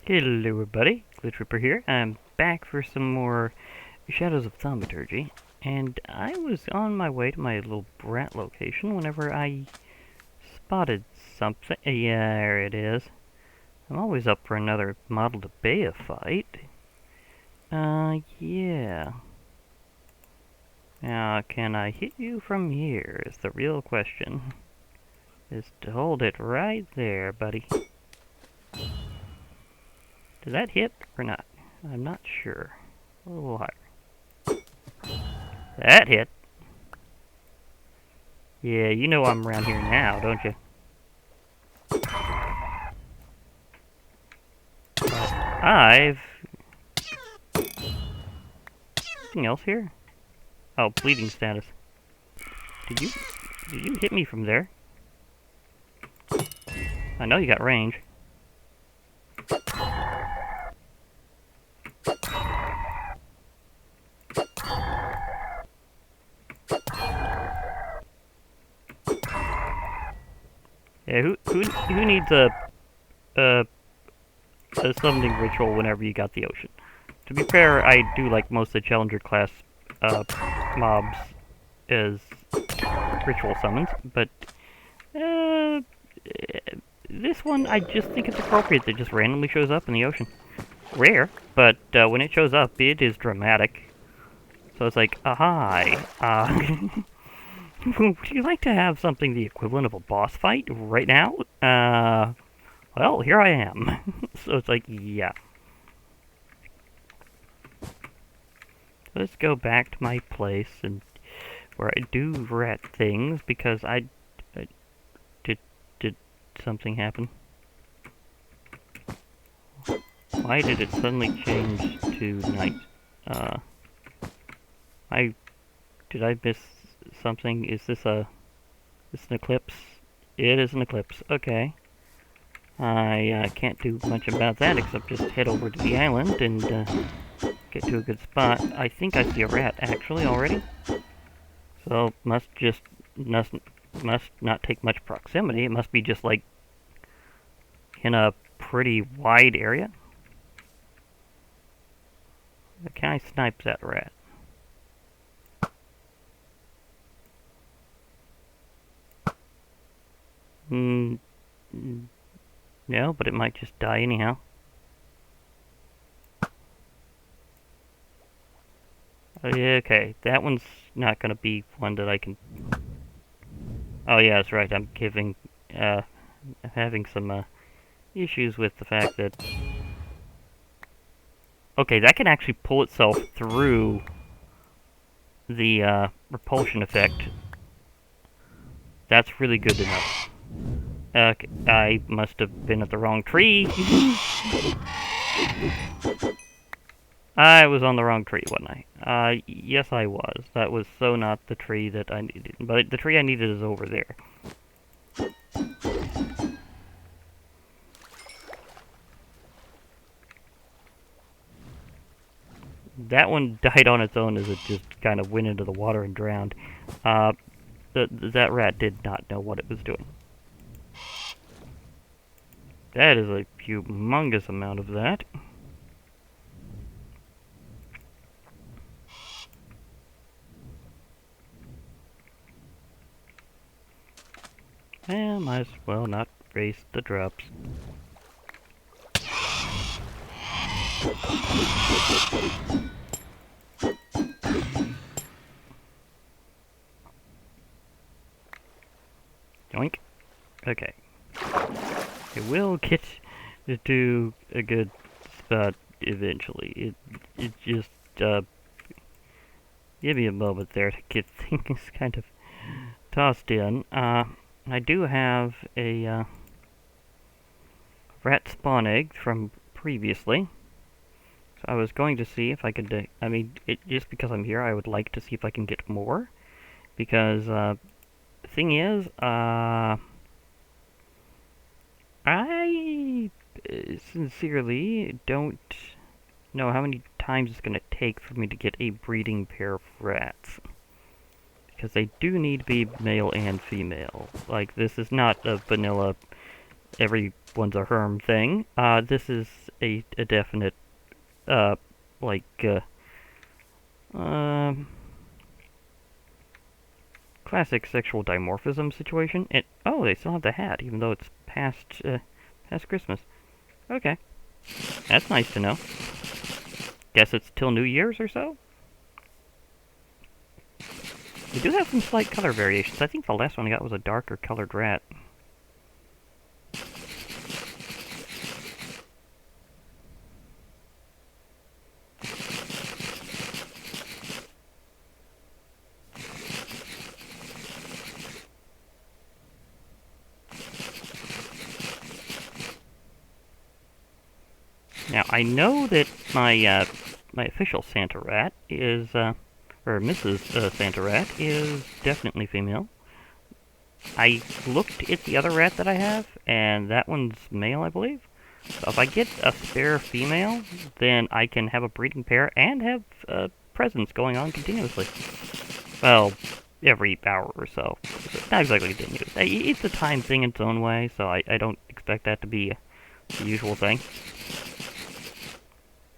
Hello everybody, Glitch Ripper here. I'm back for some more Shadows of Thaumaturgy, and I was on my way to my little brat location whenever I spotted something. Yeah, there it is. I'm always up for another model to Bea fight. Yeah. Now, can I hit you from here is the real question. Just hold it right there, buddy. Did that hit or not? I'm not sure. A little higher. That hit. Yeah, you know I'm around here now, don't you? I've... Anything else here? Oh, bleeding status. Did you hit me from there? I know you got range. Yeah, who needs a summoning ritual whenever you got the ocean? To be fair, I do like most of the challenger class mobs as ritual summons, but this one I just think it's appropriate that it just randomly shows up in the ocean. Rare, but when it shows up, it is dramatic. So it's like, hi, would you like to have something the equivalent of a boss fight right now? Well, here I am. So it's like, yeah. Let's go back to my place and where I do rat things because did something happen? Why did it suddenly change to night? Did I miss something? Is this an eclipse? It is an eclipse. Okay. I can't do much about that except just head over to the island and get to a good spot. I think I see a rat actually already. So must not take much proximity. It must be just like in a pretty wide area. Can I snipe that rat? No, but it might just die anyhow. Okay, that one's not gonna be one that I can... Oh yeah, that's right, I'm having some, issues with the fact that... Okay, that can actually pull itself through the, repulsion effect. That's really good to know. Okay, I must have been at the wrong tree. I was on the wrong tree, wasn't I? Yes I was. That was so not the tree that I needed. But the tree I needed is over there. That one died on its own as it just kind of went into the water and drowned. That rat did not know what it was doing. That is a humongous amount of that. Eh, might as well not raise the drops. Yoink. Okay. It will get to a good spot eventually. It just, give me a moment there to get things kind of tossed in. I do have a, rat spawn egg from previously. So I was going to see if I could, just because I'm here, I would like to see if I can get more. Because, the thing is, I sincerely don't know how many times it's going to take for me to get a breeding pair of rats. Because they do need to be male and female. Like, this is not a vanilla, every one's a Herm thing. This is a definite, like, classic sexual dimorphism situation. Oh, they still have the hat, even though it's past Christmas. Okay. That's nice to know. Guess it's till New Year's or so? We do have some slight color variations. I think the last one I got was a darker colored rat. Now, I know that my my official Santa Rat is, or Mrs. Santa Rat is definitely female. I looked at the other rat that I have, and that one's male, I believe. So if I get a spare female, then I can have a breeding pair and have presents going on continuously. Well, every hour or so. Not exactly continuous. It's a time thing in its own way, so I don't expect that to be the usual thing.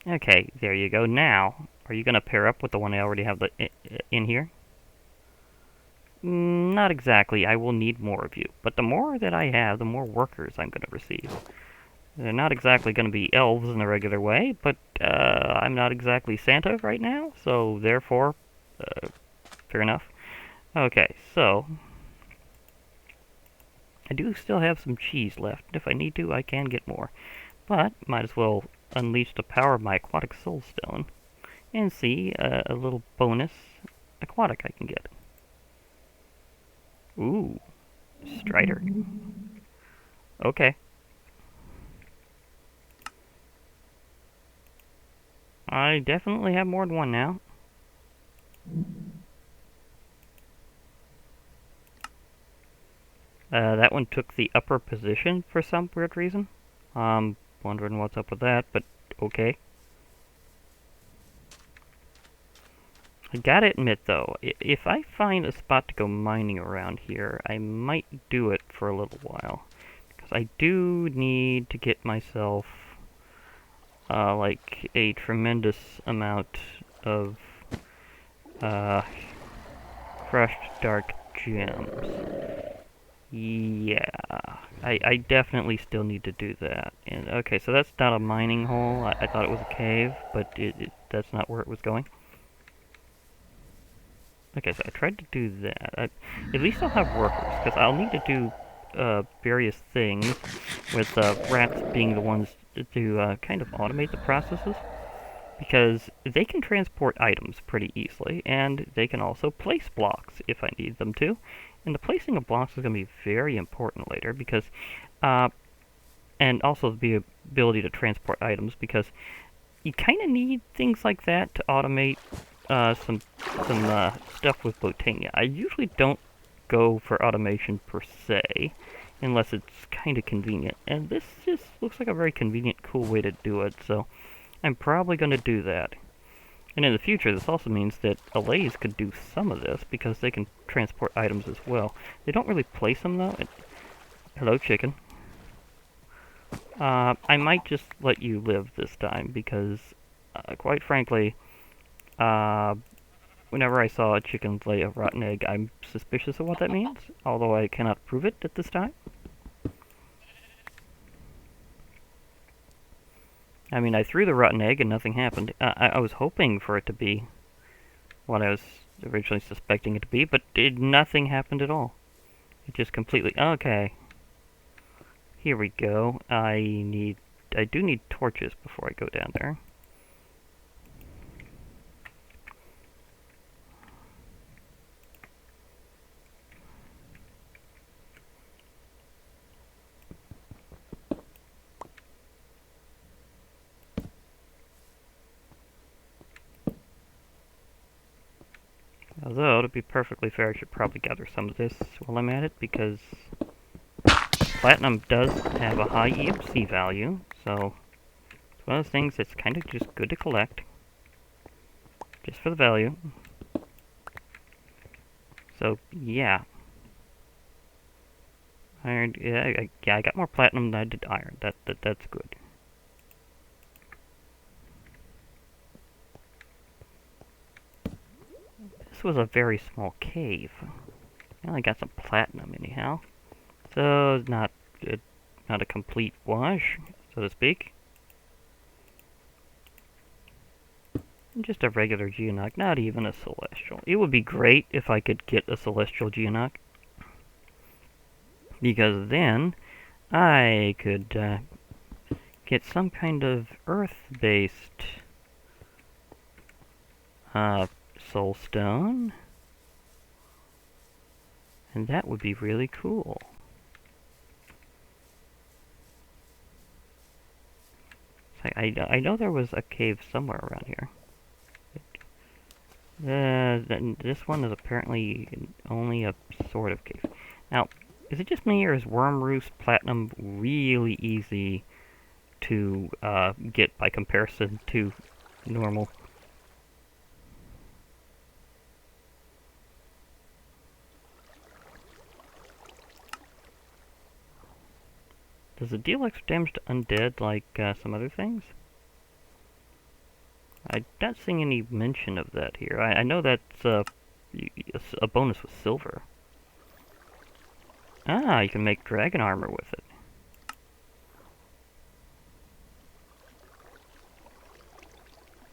Okay, there you go. Now, are you going to pair up with the one I already have in here? Not exactly. I will need more of you. But the more that I have, the more workers I'm going to receive. They're not exactly going to be elves in the regular way, but I'm not exactly Santa right now, so therefore, fair enough. Okay, so I do still have some cheese left. If I need to, I can get more. But might as well unleash the power of my aquatic soul stone and see a little bonus aquatic I can get. Ooh, Strider. Okay. I definitely have more than one now. That one took the upper position for some weird reason. Wondering what's up with that, but okay. I gotta admit, though, if I find a spot to go mining around here, I might do it for a little while. Because I do need to get myself, like, a tremendous amount of, crushed dark gems. Yeah, I definitely still need to do that. And okay, so that's not a mining hole. I thought it was a cave, but that's not where it was going. Okay, so I tried to do that. At least I'll have workers, because I'll need to do various things, with rats being the ones to kind of automate the processes. Because they can transport items pretty easily, and they can also place blocks if I need them to. And the placing of blocks is going to be very important later, because, and also the ability to transport items, because you kind of need things like that to automate some stuff with Botania. I usually don't go for automation per se, unless it's kind of convenient. And this just looks like a very convenient, cool way to do it, so I'm probably going to do that. And in the future, this also means that allays could do some of this, because they can transport items as well. They don't really place them, though. Hello, chicken. I might just let you live this time, because, quite frankly, whenever I saw a chicken lay a rotten egg, I'm suspicious of what that means, although I cannot prove it at this time. I mean, I threw the rotten egg and nothing happened. I was hoping for it to be what I was originally suspecting it to be, but nothing happened at all. It just completely... Okay. Here we go. I do need torches before I go down there. Although, to be perfectly fair, I should probably gather some of this while I'm at it, because platinum does have a high EMC value, so it's one of those things that's kind of just good to collect, just for the value. So, yeah. Iron, yeah, I got more platinum than I did iron. That's good. This was a very small cave. I only got some platinum anyhow. So, not a complete wash, so to speak. Just a regular geonock, not even a celestial. It would be great if I could get a celestial geonock, because then I could get some kind of earth-based soul stone, and that would be really cool. I know there was a cave somewhere around here. This one is apparently only a sort of cave. Now, is it just me, or is Worm Roost Platinum really easy to get by comparison to normal? Does it deal extra damage to undead like some other things? I'm not seeing any mention of that here. I know that's a bonus with silver. Ah, you can make dragon armor with it.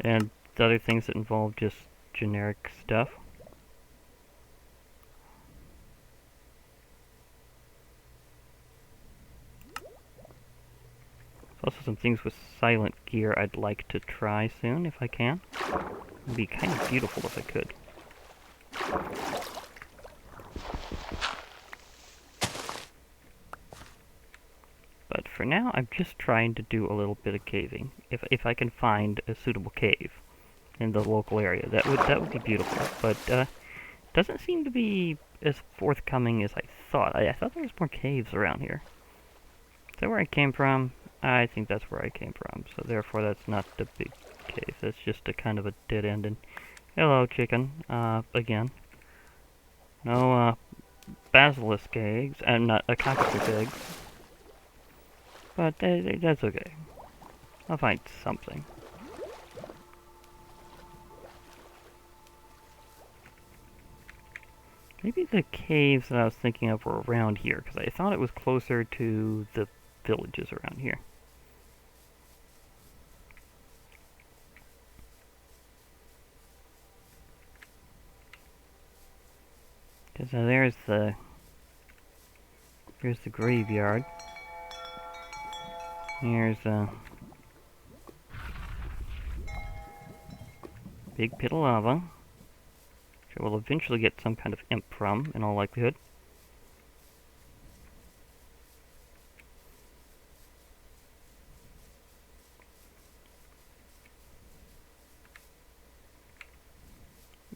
And the other things that involve just generic stuff. Also some things with silent gear I'd like to try soon, if I can. It'd be kind of beautiful if I could. But for now, I'm just trying to do a little bit of caving. If I can find a suitable cave in the local area, that would be beautiful. But doesn't seem to be as forthcoming as I thought. I thought there was more caves around here. Is that where I came from? I think that's where I came from, so therefore that's not the big cave. That's just a kind of a dead end. And hello, chicken. Again. No, basilisk eggs, and not cockroach eggs. But that's okay. I'll find something. Maybe the caves that I was thinking of were around here, because I thought it was closer to the villages around here. Because there's the graveyard. Here's a big pit of lava, which I will eventually get some kind of imp from, in all likelihood.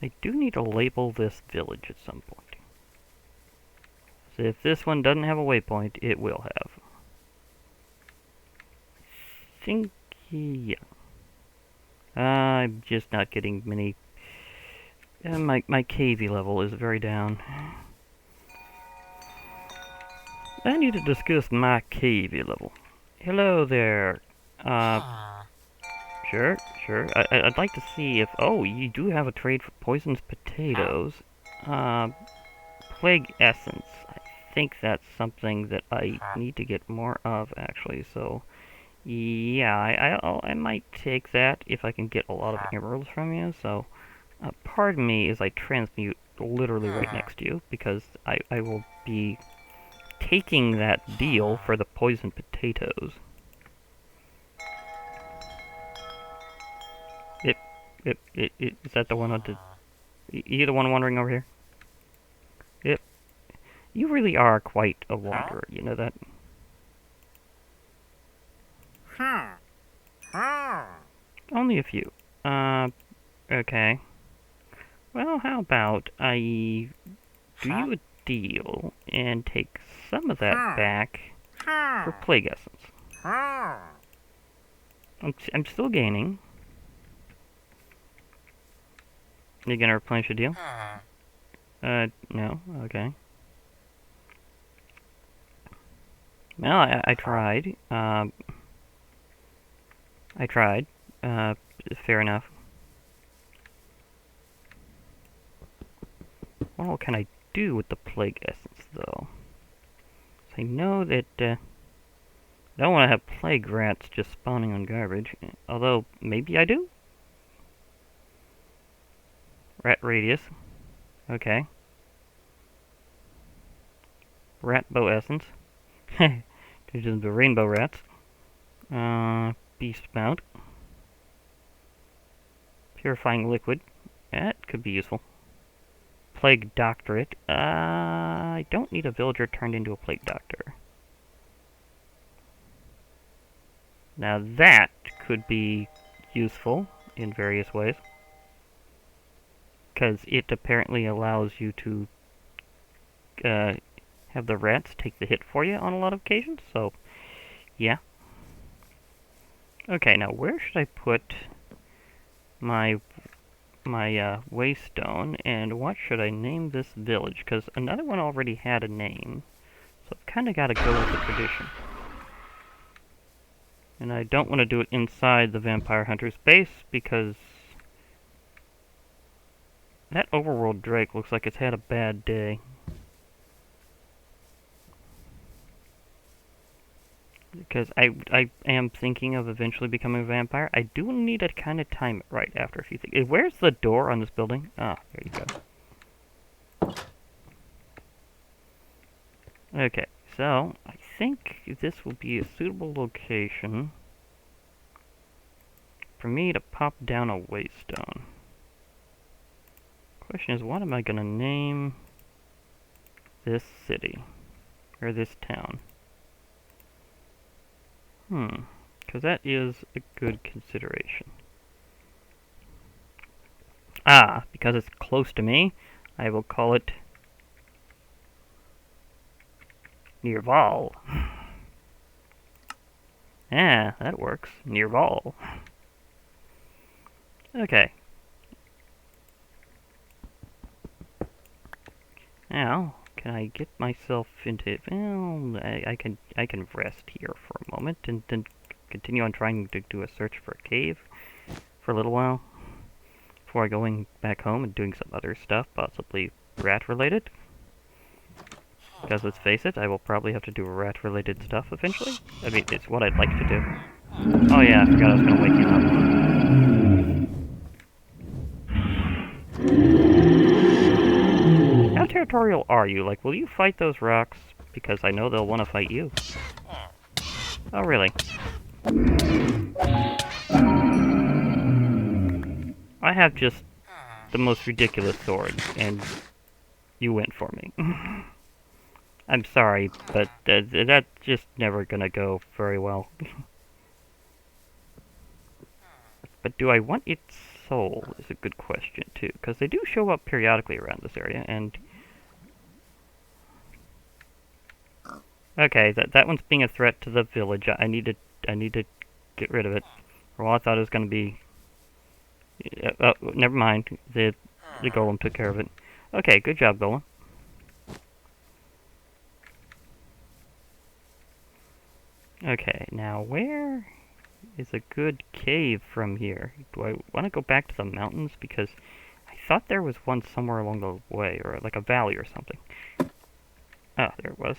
I do need to label this village at some point. So if this one doesn't have a waypoint, it will have. I think, yeah. I'm just not getting many. My KV level is very down. I need to discuss my KV level. Hello there. Sure. I'd like to see if... Oh, you do have a trade for poisonous potatoes. Plague essence. I think that's something that I need to get more of, actually. So, yeah, I might take that if I can get a lot of emeralds from you. So, pardon me as I transmute literally right next to you, because I will be taking that deal for the poisoned potatoes. Is that the one on the... You the one wandering over here? Yep. You really are quite a wanderer, you know that? Only a few. Okay. Well, how about I do you a deal and take some of that back for plague essence. I'm still gaining. You gonna replenish a deal? No? Okay. Well, I tried. I tried. Fair enough. What can I do with the plague essence, though? I know that I don't want to have plague rats just spawning on garbage. Although, maybe I do? Rat radius. Okay. Rat bow essence. They're just the rainbow rats. Beast mount. Purifying liquid. That could be useful. Plague doctorate. I don't need a villager turned into a plague doctor. Now that could be useful in various ways. Because it apparently allows you to have the rats take the hit for you on a lot of occasions, so yeah. Okay, now where should I put my waystone, and what should I name this village? Because another one already had a name, so I've kind of got to go with the tradition. And I don't want to do it inside the vampire hunter's base, because that overworld drake looks like it's had a bad day. Because I am thinking of eventually becoming a vampire. I do need to kind of time it right after a few things. Where's the door on this building? Ah, there you go. Okay, so I think this will be a suitable location for me to pop down a waystone. Question is, what am I going to name this city? Or this town? Because that is a good consideration. Ah, because it's close to me, I will call it Nearval. Yeah, that works. Nearval. Okay. Now, can I get myself into... Well, I can rest here for a moment and then continue on trying to do a search for a cave for a little while before going back home and doing some other stuff, possibly rat-related. Because let's face it, I will probably have to do rat-related stuff eventually. I mean, it's what I'd like to do. Oh yeah, I forgot I was going to wake you up. How territorial are you? Like, will you fight those rocks? Because I know they'll want to fight you. Oh, really? I have just the most ridiculous sword, and you went for me. I'm sorry, but that's just never gonna go very well. But do I want its soul is a good question, too. Because they do show up periodically around this area, and... Okay, that one's being a threat to the village. I need to get rid of it. Well, I thought it was gonna be... oh, never mind. The golem took care of it. Okay, good job, golem. Okay, now where is a good cave from here? Do I want to go back to the mountains? Because I thought there was one somewhere along the way, or like a valley or something. Ah, there it was.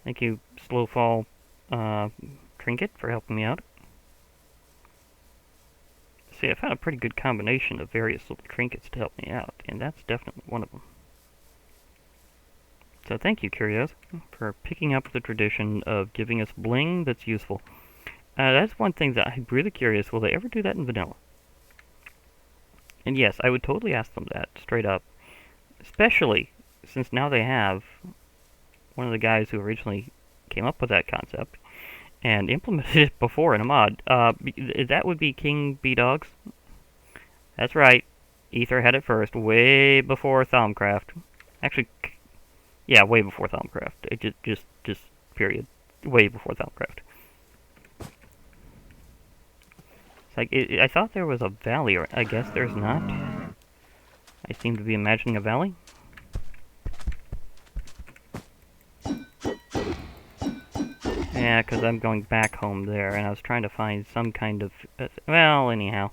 Thank you, Slowfall Trinket, for helping me out. See, I found a pretty good combination of various little trinkets to help me out, and that's definitely one of them. So thank you, Curios, for picking up the tradition of giving us bling that's useful. That's one thing that I'm really curious, will they ever do that in vanilla? And yes, I would totally ask them that, straight up. Especially since now they have one of the guys who originally came up with that concept and implemented it before in a mod. That would be King B-Dogs. That's right. Ether had it first, way before Thaumcraft. Actually, yeah, way before Thaumcraft. It just period. Way before Thaumcraft. It's like, I thought there was a valley, or I guess there's not. I seem to be imagining a valley. Yeah, because I'm going back home there, and I was trying to find some kind of... well, anyhow,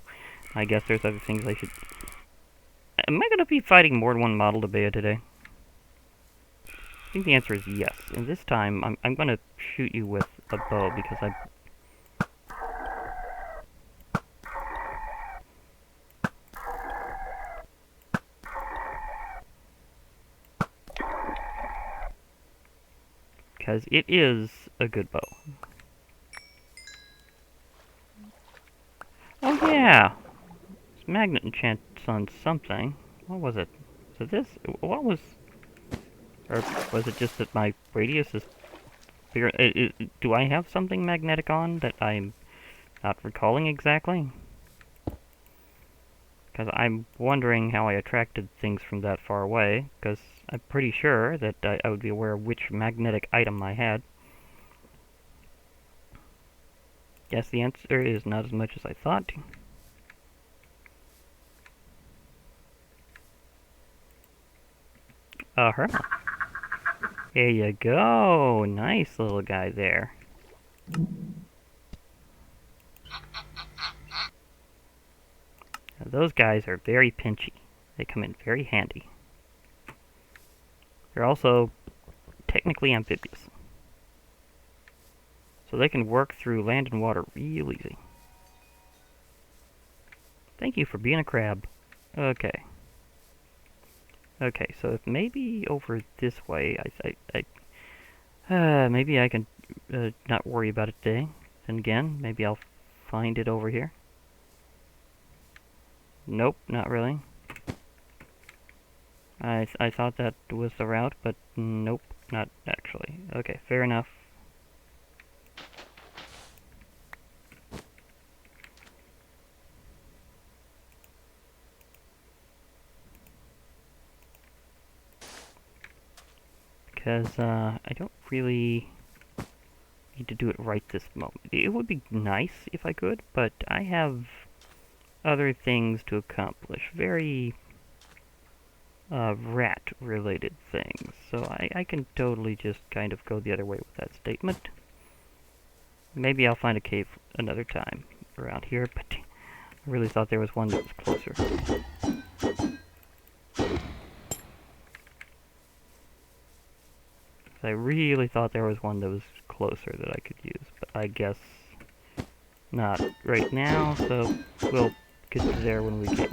I guess there's other things I should... Am I going to be fighting more than one model to Bea today? I think the answer is yes. And this time, I'm going to shoot you with a bow, because I... because it is a good bow. Oh yeah! This magnet enchants on something. What was it? Was it this? What was... or was it just that my radius is bigger? Do I have something magnetic on that I'm not recalling exactly? Because I'm wondering how I attracted things from that far away, because I'm pretty sure that I would be aware of which magnetic item I had. Yes, the answer is not as much as I thought. Uh-huh. There you go. Nice little guy there. Now, those guys are very pinchy. They come in very handy. They're also technically amphibious, so they can work through land and water real easy. Thank you for being a crab. Okay. Okay, so if maybe over this way, maybe I can not worry about it today. Then again, maybe I'll find it over here. Nope, not really. I thought that was the route, but nope, not actually. Okay, fair enough. Because I don't really need to do it right this moment. It would be nice if I could, but I have other things to accomplish. Very rat-related things. So I can totally just kind of go the other way with that statement. Maybe I'll find a cave another time around here, but I really thought there was one that was closer. I really thought there was one that was closer that I could use, but I guess not right now, so we'll get to there when we can.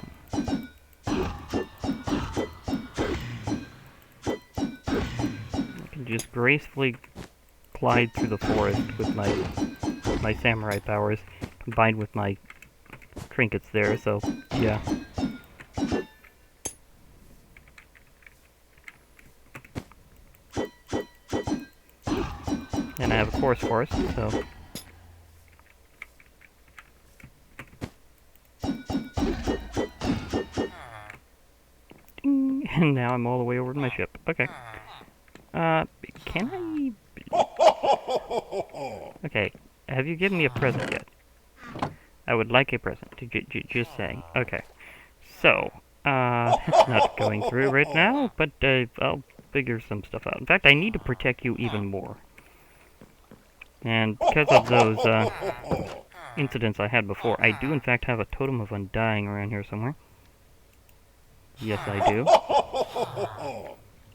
I can just gracefully glide through the forest with my samurai powers, combined with my trinkets there, so yeah. And I have a CurseForge, so... Ding! And now I'm all the way over to my ship. Okay. Can I... Okay, have you given me a present yet? I would like a present, just saying. Okay. So, it's not going through right now, but I'll figure some stuff out. In fact, I need to protect you even more. And because of those incidents I had before, I do in fact have a Totem of Undying around here somewhere. Yes, I do.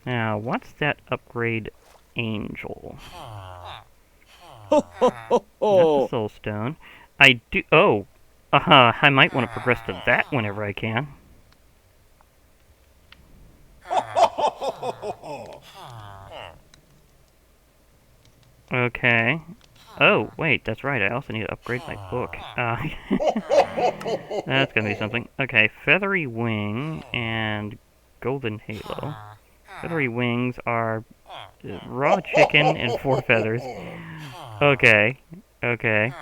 Now, what's that upgrade angel? Not the soul stone. I do... Oh! I might want to progress to that whenever I can. Okay. Oh, wait, that's right. I also need to upgrade my book. That's gonna be something. Okay, feathery wing and golden halo. Feathery wings are raw chicken and 4 feathers. Okay, okay.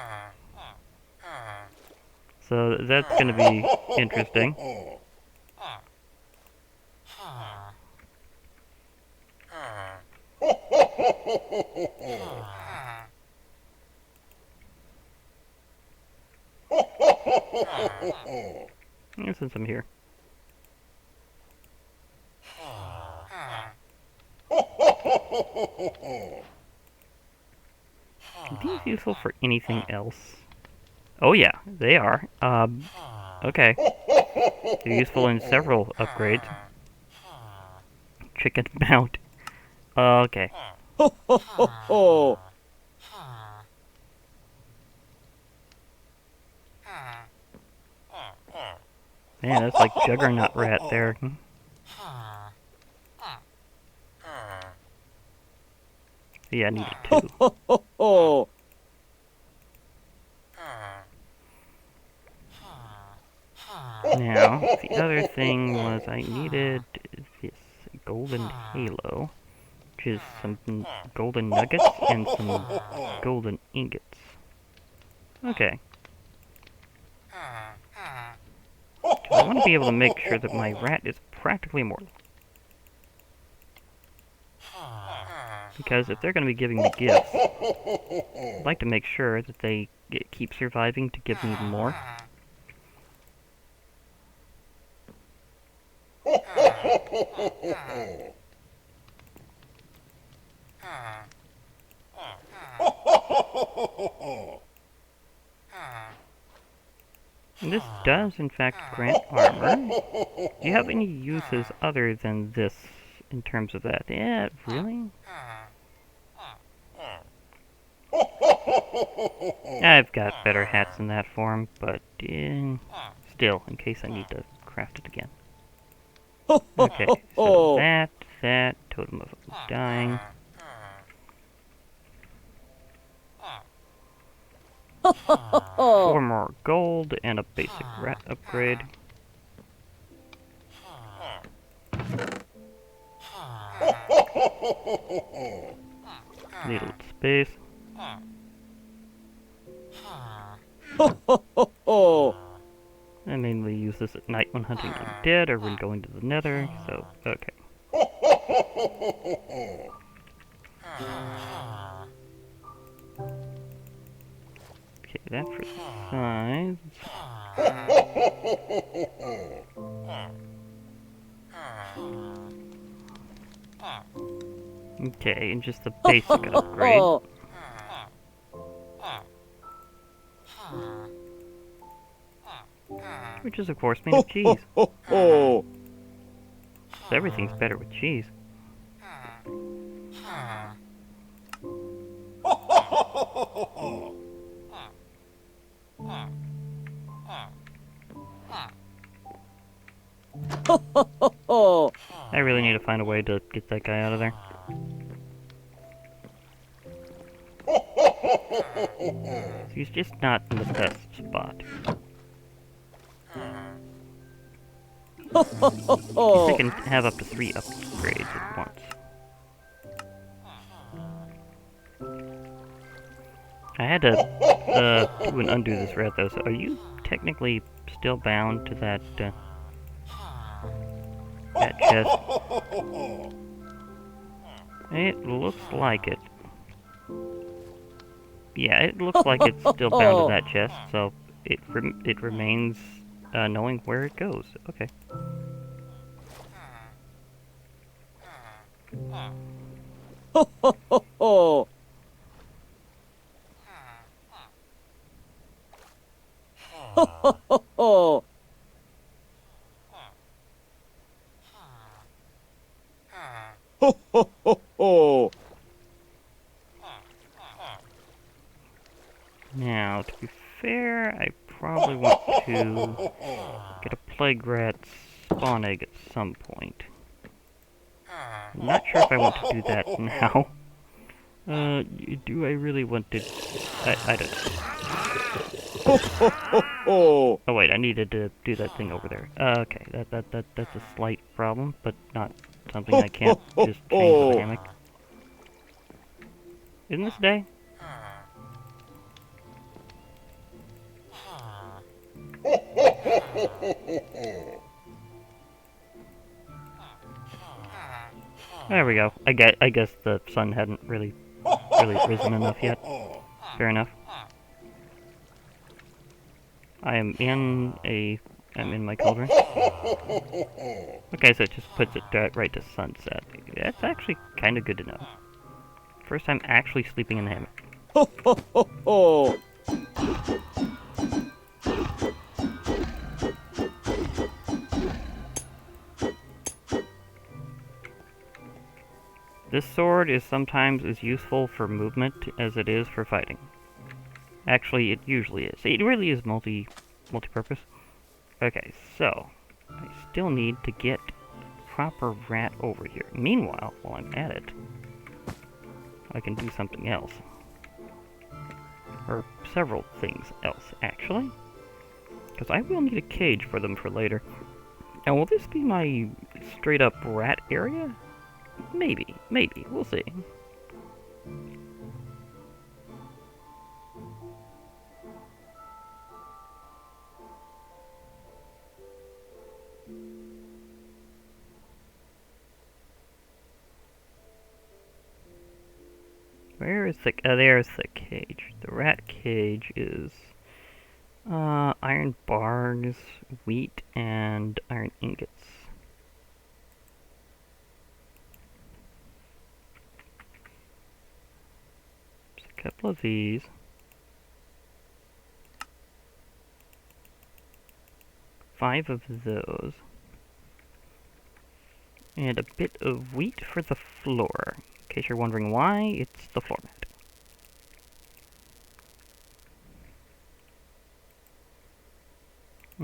So that's gonna be interesting. Since I'm here. Are these useful for anything else? Oh yeah, they are. Okay. They're useful in several upgrades. Chicken mount. Okay. Ho ho ho ho! Man, that's like Juggernaut Rat there. Yeah, I needed Ho two. ho ho ho! Now, the other thing was I needed this golden halo, which is some golden nuggets and some golden ingots. Okay. I want to be able to make sure that my rat is practically immortal. Because if they're going to be giving me gifts, I'd like to make sure that they keep surviving to give me more. And this does, in fact, grant armor. Do you have any uses other than this in terms of that? Yeah, really? I've got better hats in that form, but still, in case I need to craft it again. Okay, so that, Totem of Undying. Oh! 4 more gold and a basic rat upgrade. Need a little space. Ho ho ho ho! I mainly use this at night when hunting undead or when going to the nether, so, okay. Okay, that for the size. Okay, and just the basic upgrade. Which is, of course, made of cheese. So everything's better with cheese. I really need to find a way to get that guy out of there. He's just not in the best spot. They can have up to 3 upgrades at once. I had to do and undo this rat though, so are you technically still bound to that chest? It looks like it. Yeah, it looks like it's still bound to that chest, so it remains knowing where it goes. Okay. Ho ho ho ho! Ho ho ho ho! Ho ho ho ho! Now, to be fair, I probably want to get a plague rat spawn egg at some point. I'm not sure if I want to do that now. Do I really want to? I don't know. Ho ho ho ho! Oh wait, I needed to do that thing over there. Okay, that's a slight problem, but not something I can't just change with a hammock. Isn't this day? There we go. I guess the sun hadn't really risen enough yet. Fair enough. I'm in my cauldron. Okay, so it just puts it right to sunset. That's actually kind of good to know. First time actually sleeping in the hammock. Ho ho ho ho! This sword is sometimes as useful for movement as it is for fighting. Actually, it usually is. It really is multi-purpose. Okay, so I still need to get proper rat over here. Meanwhile, while I'm at it, I can do something else. Or several things else, actually. Because I will need a cage for them for later. Now, will this be my straight-up rat area? Maybe. We'll see. Where is the... there's the cage. The rat cage is... iron bars, wheat, and iron ingots. There's a couple of these. Five of those. And a bit of wheat for the floor. In case you're wondering why, it's the floor mat.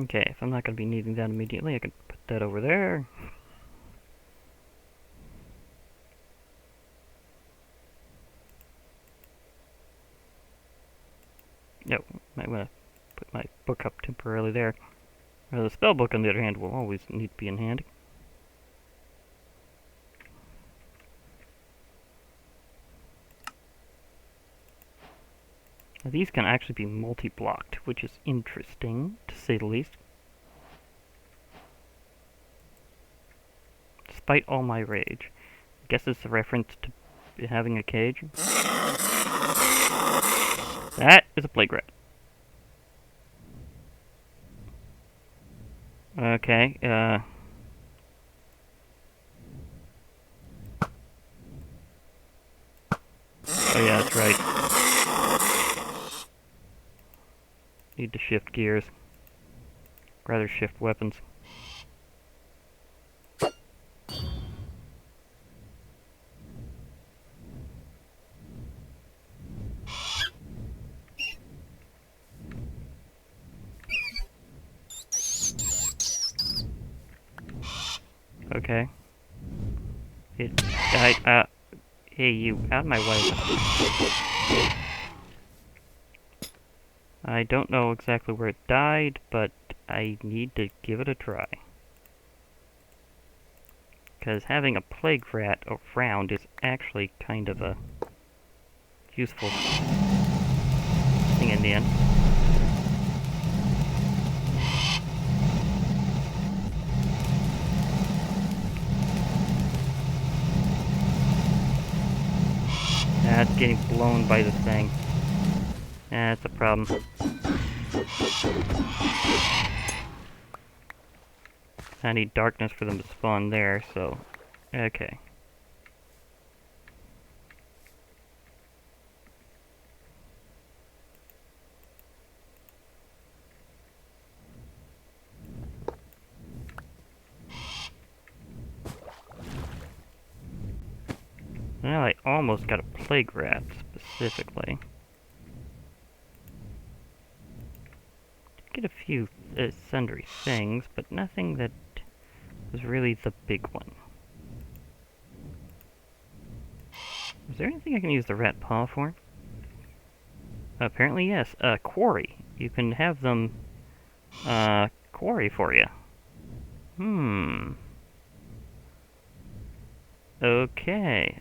Okay, if I'm not going to be needing that immediately, I can put that over there. No, might want to put my book up temporarily there. The spell book, on the other hand, will always need to be in hand. Now, these can actually be multi-blocked, which is interesting, to say the least. Despite all my rage. I guess it's a reference to having a cage. That is a plague rat. Okay, oh yeah, that's right. Need to shift gears. Rather shift weapons. Okay. Hey you, out of my way. I don't know exactly where it died, but I need to give it a try. Because having a plague rat around is actually kind of a useful thing in the end. That's getting blown by the thing. That's a problem. I need darkness for them to spawn there, so... Okay. Now I almost got a plague rat, specifically. Get a few sundry things, but nothing that was really the big one. Is there anything I can use the rat paw for? Apparently yes. Quarry. You can have them quarry for you. Okay.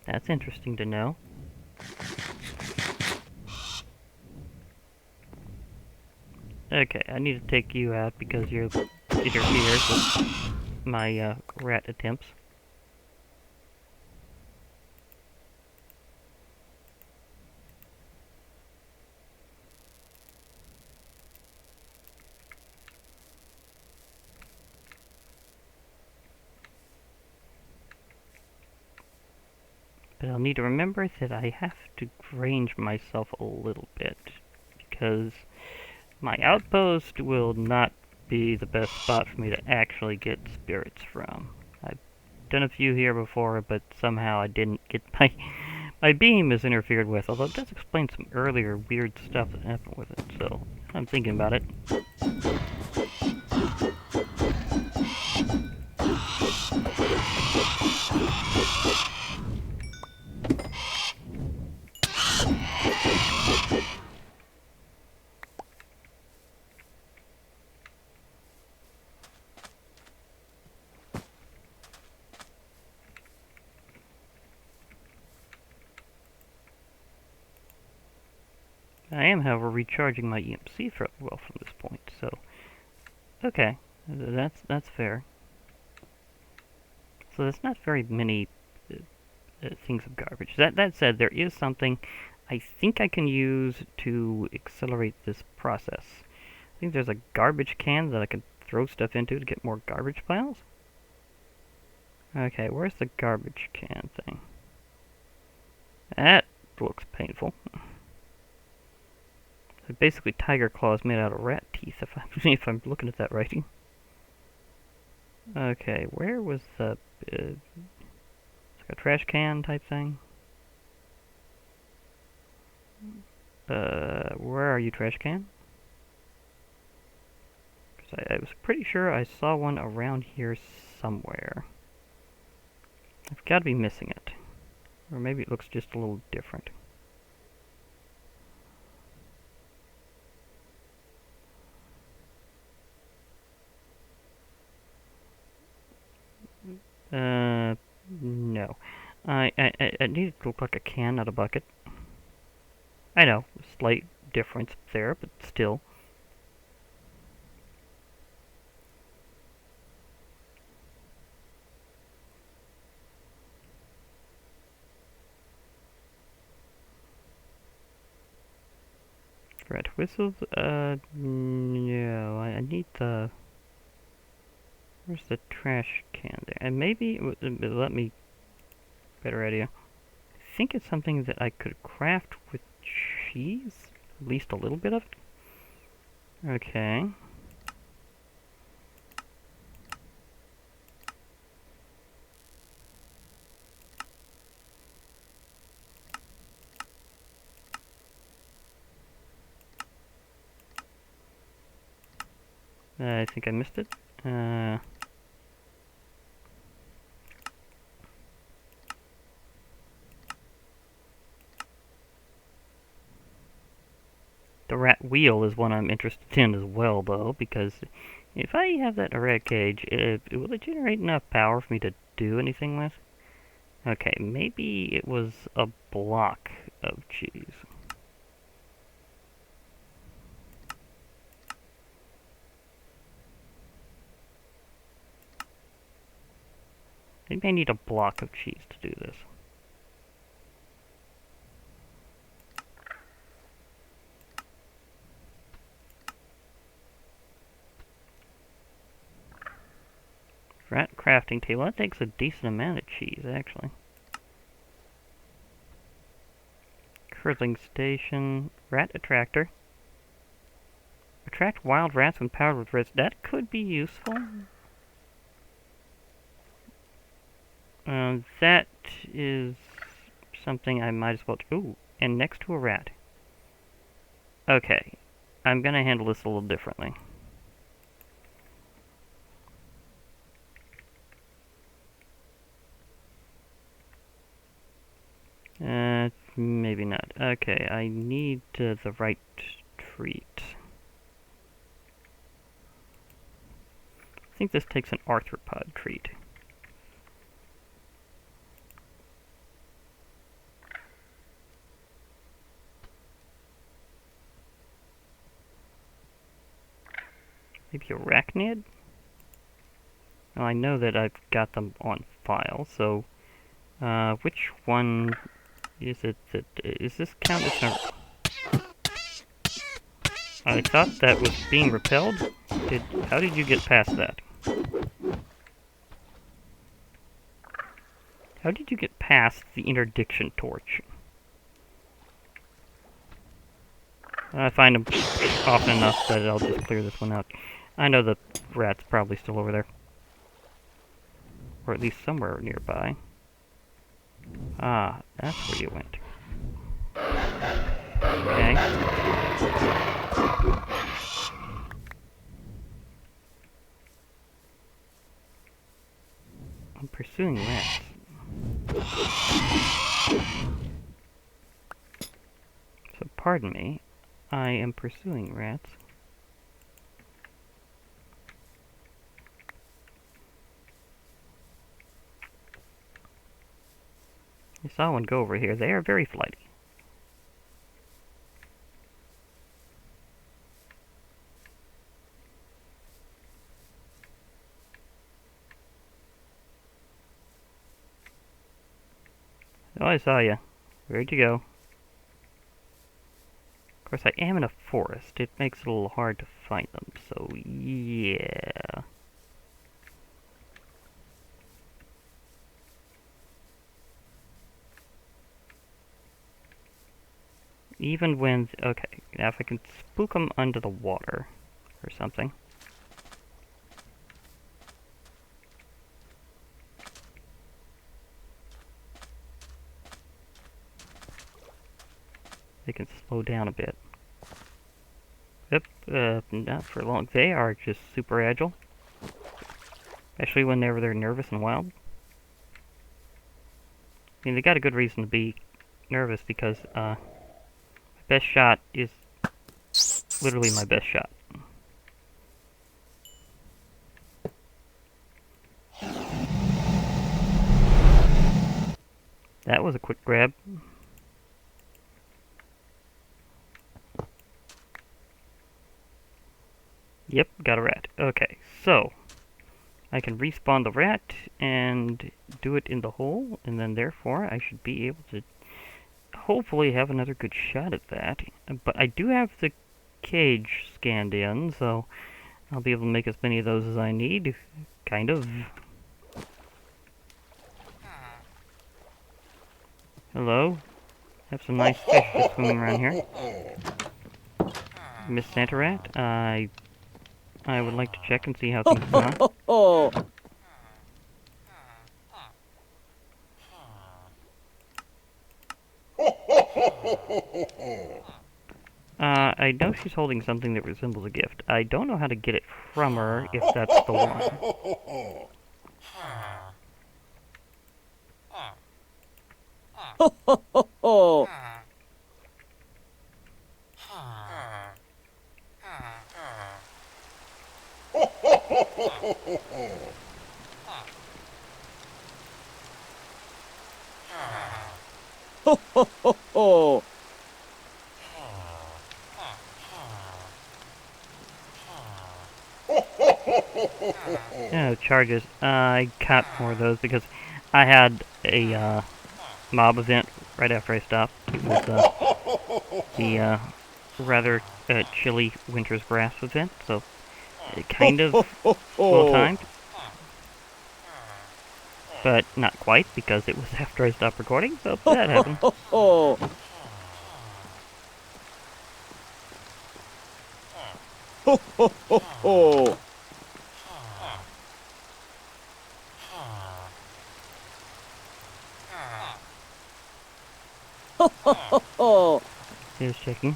That's interesting to know. Okay, I need to take you out because you're interferes with my rat attempts. But I'll need to remember that I have to range myself a little bit, because my outpost will not be the best spot for me to actually get spirits from. I've done a few here before, but somehow I didn't get my beam is interfered with, although it does explain some earlier weird stuff that happened with it, so I'm thinking about it. I am, however, recharging my EMC fairly well from this point, so okay, that's fair. So there's not very many things of garbage. That said, there is something I think I can use to accelerate this process. I think there's a garbage can that I can throw stuff into to get more garbage piles. Okay, where's the garbage can thing? That looks painful. So basically, tiger claws made out of rat teeth, if I'm looking at that right. Okay, where was the it's like a trash can type thing? Where are you, trash can? Because I was pretty sure I saw one around here somewhere. I've got to be missing it. Or maybe it looks just a little different. No. I need it to look like a can, not a bucket. I know, slight difference there, but still. Red whistles? No, I need the... Where's the trash can there? And maybe, let me... Better idea. I think it's something that I could craft with cheese? At least a little bit of it? Okay. I think I missed it. The rat wheel is one I'm interested in as well, though, because if I have that in a rat cage, will it generate enough power for me to do anything with? Okay, maybe it was a block of cheese. Maybe I need a block of cheese to do this. Rat crafting table. That takes a decent amount of cheese, actually. Curling station. Rat attractor. Attract wild rats when powered with rats. That could be useful. That is something I might as well... Ooh, and next to a rat. Okay. I'm gonna handle this a little differently. Maybe not. Okay, I need the right treat. I think this takes an arthropod treat. Maybe arachnid? Well, I know that I've got them on file, so which one is it that... Is this count as a... I thought that was being repelled? How did you get past that? How did you get past the interdiction torch? I find them often enough that I'll just clear this one out. I know the rat's probably still over there. Or at least somewhere nearby. Ah, that's where you went. Okay. I'm pursuing rats. So pardon me, I am pursuing rats. I saw one go over here. They are very flighty. Oh, I saw you. Where'd you go? Of course, I am in a forest. It makes it a little hard to find them, so yeah. Even when... Okay, now if I can spook them under the water or something. They can slow down a bit. Yep, not for long. They are just super agile. Especially whenever they're nervous and wild. I mean, they got a good reason to be nervous because, my best shot is literally my best shot. That was a quick grab. Yep, got a rat. Okay, so I can respawn the rat and do it in the hole, and then therefore I should be able to hopefully have another good shot at that. But I do have the cage scanned in, so I'll be able to make as many of those as I need. Kind of. Hello? Have some nice fish just swimming around here. Miss Santa Rat, I would like to check and see how things are going. I know she's holding something that resembles a gift. I don't know how to get it from her, if that's the one. Yeah, charges. I got more of those because I had a mob event right after I stopped. It was the rather chilly Winter's Grasp event, so it kind of well timed. But not quite, because it was after I stopped recording, so that happened. Just checking.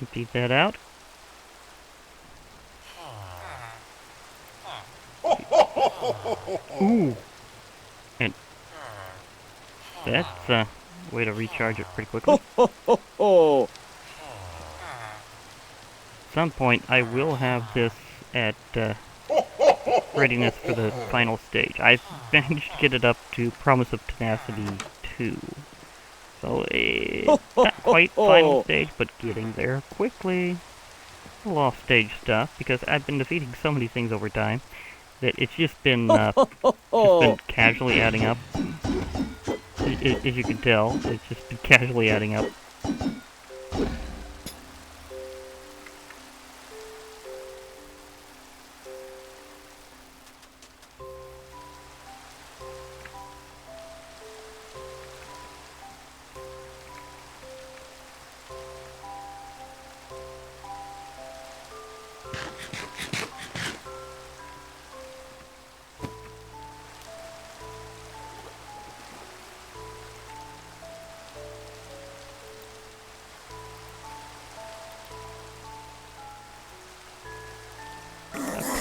Empty that out. Ooh! And that's a way to recharge it pretty quickly. At some point, I will have this at readiness for the final stage. I've managed to get it up to Promise of Tenacity 2. So, not quite final stage, but getting there quickly. A little off stage stuff, because I've been defeating so many things over time that it's just been casually adding up. as you can tell, it's just been casually adding up.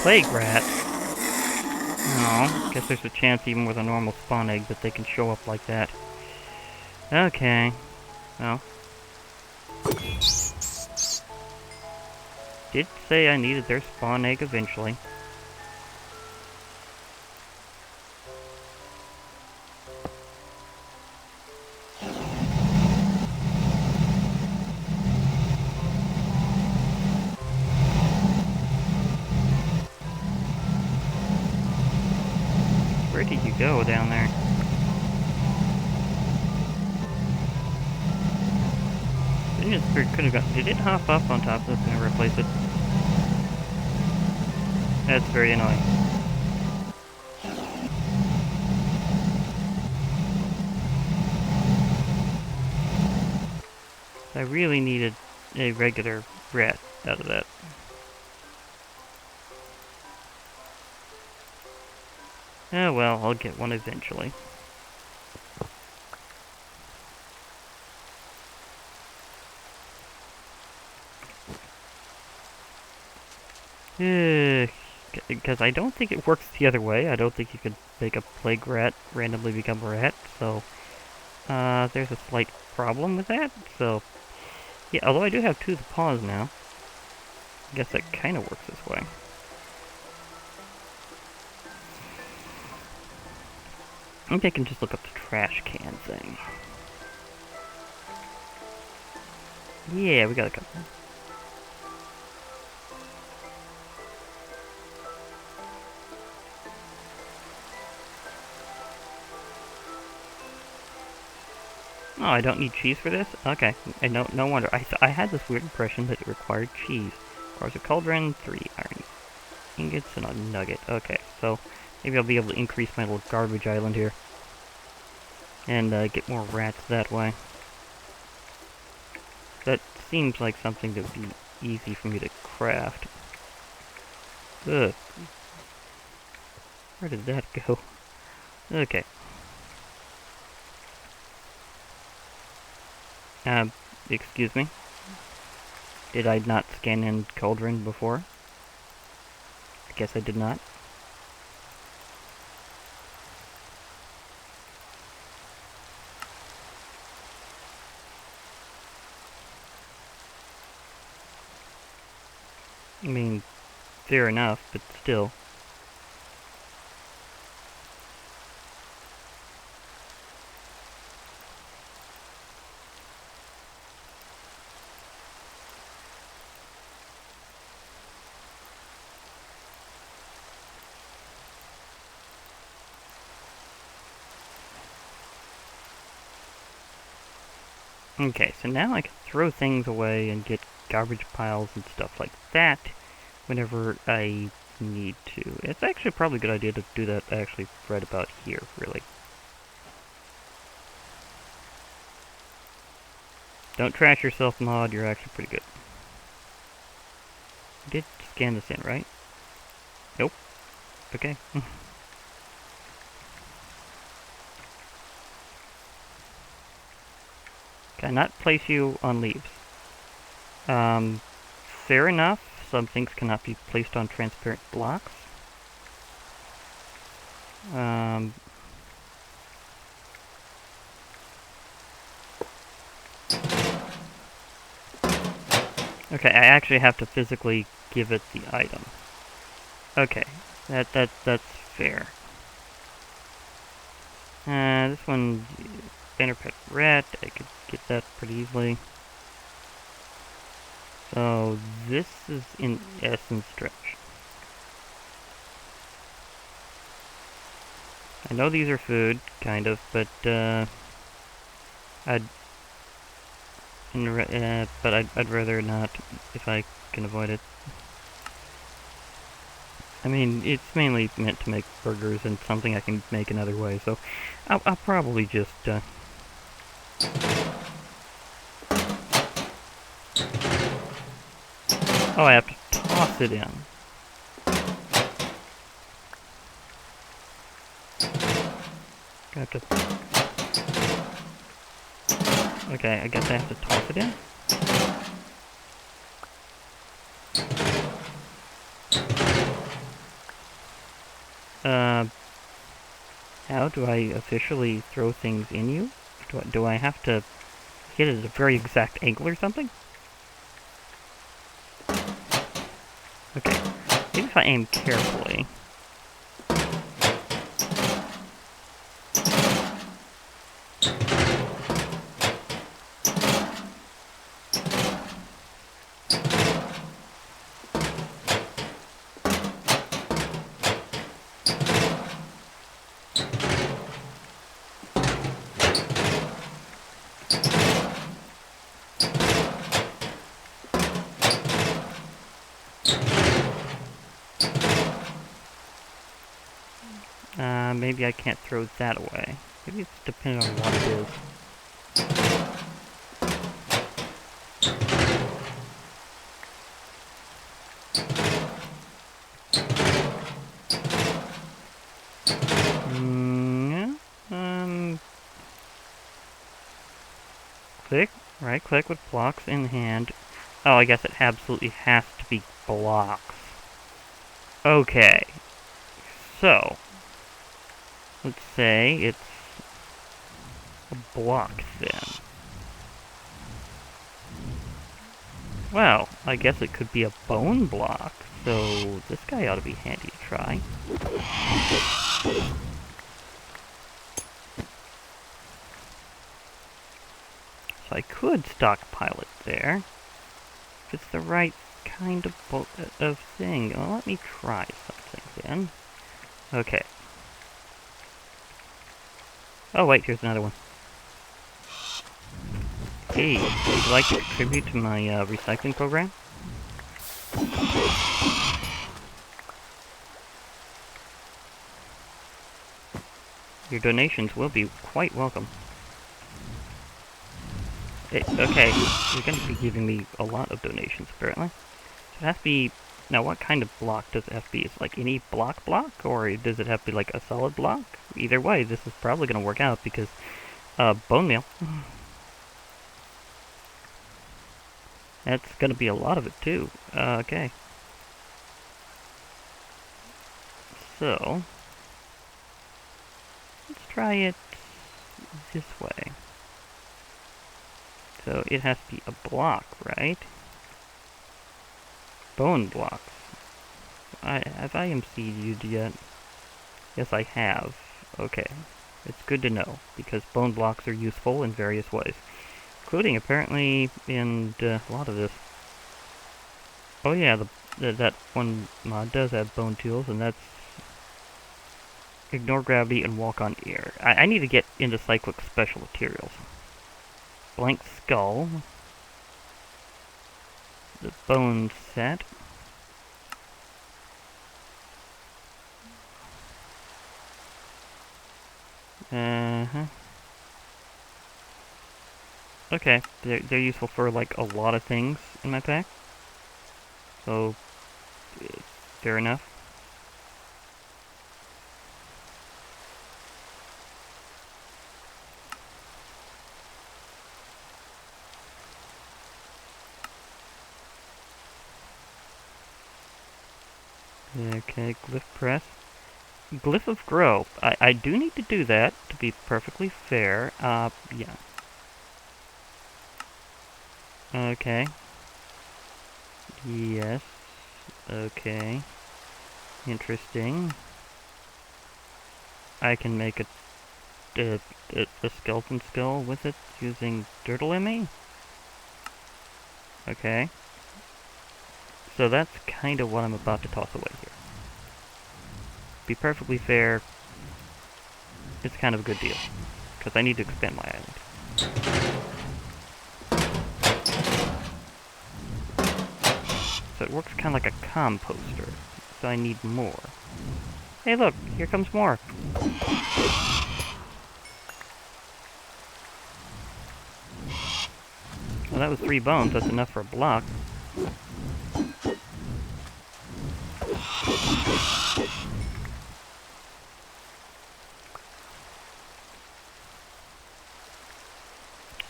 Plague rat? Oh, guess there's a chance even with a normal spawn egg that they can show up like that. Okay. Well. Did say I needed their spawn egg eventually. Where did you go down there? Could have got. Did it hop up on top of this and replace it? That's very annoying. I really needed a regular rat out of that. Oh well, I'll get one eventually. Because I don't think it works the other way. I don't think you could make a plague rat randomly become a rat, so there's a slight problem with that. So, yeah, although I do have 2 of the paws now. I guess that kind of works this way. Maybe I can just look up the trash can thing. Yeah, we got a couple. Oh, I don't need cheese for this? Okay. And no wonder. I had this weird impression that it required cheese. Or was a cauldron, 3 iron ingots, and a nugget. Okay, so maybe I'll be able to increase my little garbage island here. And get more rats that way. That seems like something that would be easy for me to craft. Ugh. Where did that go? Okay. Excuse me? Did I not scan in Cauldron before? I guess I did not. I mean, fair enough, but still. Okay, so now I can throw things away and get garbage piles and stuff like that whenever I need to. It's actually probably a good idea to do that actually right about here, really. Don't trash yourself, mod, you're actually pretty good. I did scan this in, right? Nope. Okay. Cannot place you on leaves. Fair enough. Some things cannot be placed on transparent blocks. Okay, I actually have to physically give it the item. Okay, that's fair. This one, banner pet rat, I could get that pretty easily. So this is in essence stretch. I know these are food, kind of, but I'd, but I'd rather not if I can avoid it. I mean, it's mainly meant to make burgers and something I can make another way, so I'll probably just, oh, I have to toss it in. I have to... Okay, I guess I have to toss it in? How do I officially throw things in you? Do I have to hit it at a very exact angle or something? Okay, maybe if I aim carefully. Maybe I can't throw that away. Maybe it's depending on what it is. Click, right click with blocks in hand. Oh, I guess it absolutely has to be blocks. Okay. So, let's say it's a block then. Well, I guess it could be a bone block, so this guy ought to be handy to try. So I could stockpile it there, if it's the right kind of thing. Well, let me try something then. Okay. Oh wait, here's another one. Hey, would you like to contribute to my recycling program? Your donations will be quite welcome. Okay, you're going to be giving me a lot of donations, apparently. So it has to be... Now, what kind of block does it have to be? Is it like any block, or does it have to be like a solid block? Either way, this is probably going to work out because... bone meal. That's going to be a lot of it, too. Okay. So... Let's try it this way. So it has to be a block, right? Bone blocks. Have I MC'd yet? Yes, I have. Okay. It's good to know, because bone blocks are useful in various ways. Including, apparently, in a lot of this. Oh yeah, that one mod does have bone tools, and that's... Ignore gravity and walk on air. I need to get into cyclic special materials. Blank skull. The bone set. Okay, they're useful for like a lot of things in my pack. So, fair enough. Okay, glyph press. Glyph of grow. I do need to do that, to be perfectly fair. Yeah. Okay. Yes. Okay. Interesting. I can make a skeleton skull with it using Dirtlemmy? Okay. So that's kind of what I'm about to toss away here. Be perfectly fair, it's kind of a good deal, because I need to expand my island. So it works kind of like a composter. So I need more. Hey look, here comes more. Well, that was 3 bones. That's enough for a block.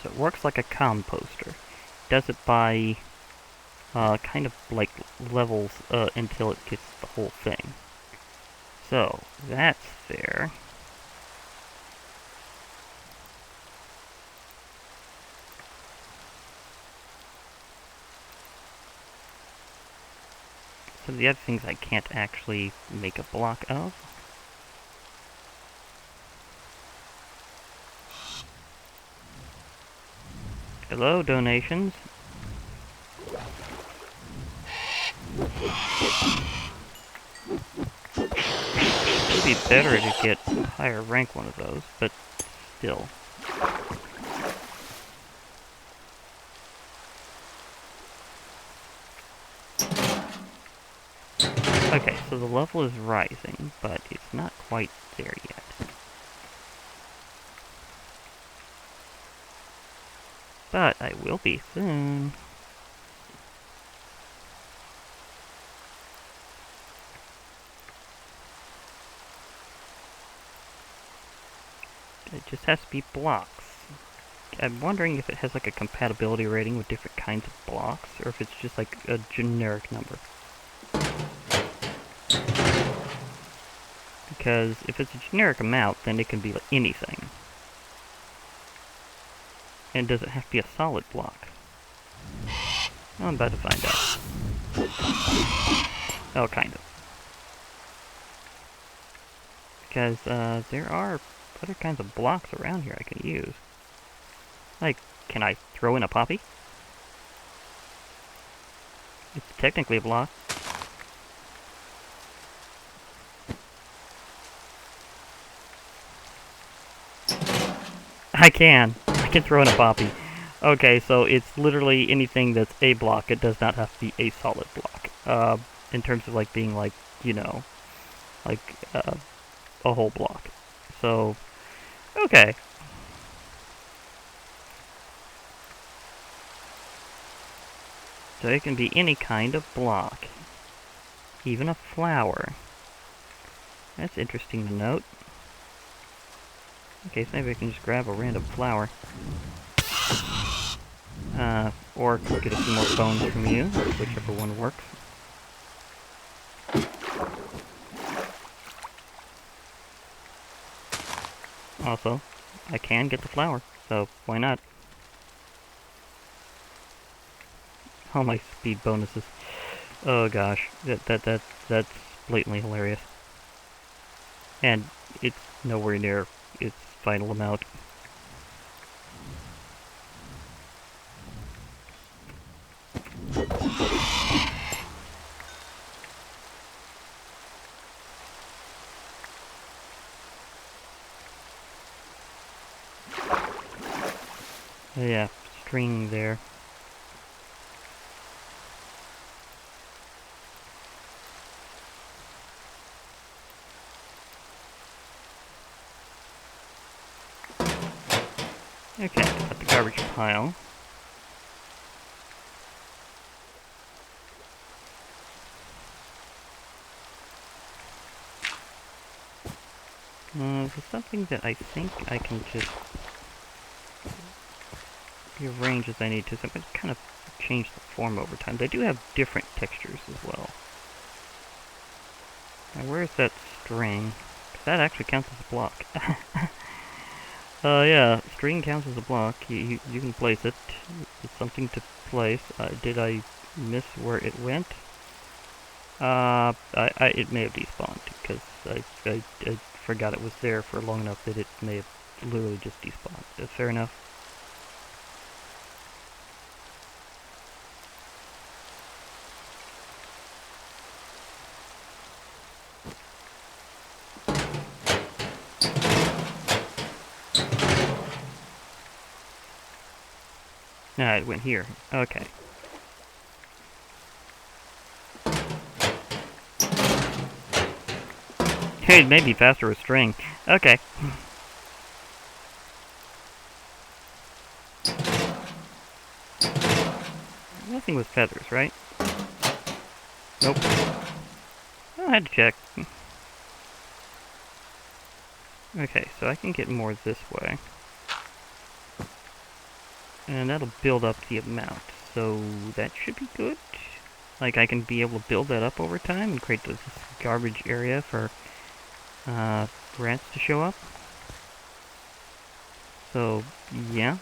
So it works like a composter. Does it by kind of like levels until it gets the whole thing. So that's fair. Some of the other things I can't actually make a block of. Hello, donations. It would be better to get a higher rank one of those, but still. Okay, so the level is rising, but it's not quite there yet. But I will be soon. It just has to be blocks. I'm wondering if it has like a compatibility rating with different kinds of blocks, or if it's just like a generic number. Because if it's a generic amount, then it can be like anything. And does it have to be a solid block? Well, I'm about to find out. Oh, kind of. Because there are other kinds of blocks around here I can use. Like, can I throw in a poppy? It's technically a block. I can throw in a poppy. Okay, so it's literally anything that's a block. It does not have to be a solid block. In terms of like being like, you know, like a whole block. So, okay. So it can be any kind of block. Even a flower. That's interesting to note. Okay, so maybe I can just grab a random flower. Or get a few more bones from you, whichever one works. Also, I can get the flower, so why not? All my speed bonuses. Oh gosh, that's blatantly hilarious. And it's nowhere near its final amount. Yeah, string there. Okay, got the garbage pile. There's something that I think I can just rearrange as I need to, so I'm going to kind of change the form over time. They do have different textures as well. Now where's that string? 'Cause that actually counts as a block. Yeah, string counts as a block. You can place it. It's something to place. Did I miss where it went? It may have despawned, because I forgot it was there for long enough that it may have literally just despawned. Fair enough. Nah, it went here. Okay. It may be faster with string. Okay. Nothing with feathers, right? Nope. I had to check. Okay, so I can get more this way. And that'll build up the amount. So that should be good. Like, I can be able to build that up over time and create this garbage area for rats to show up. So, yeah.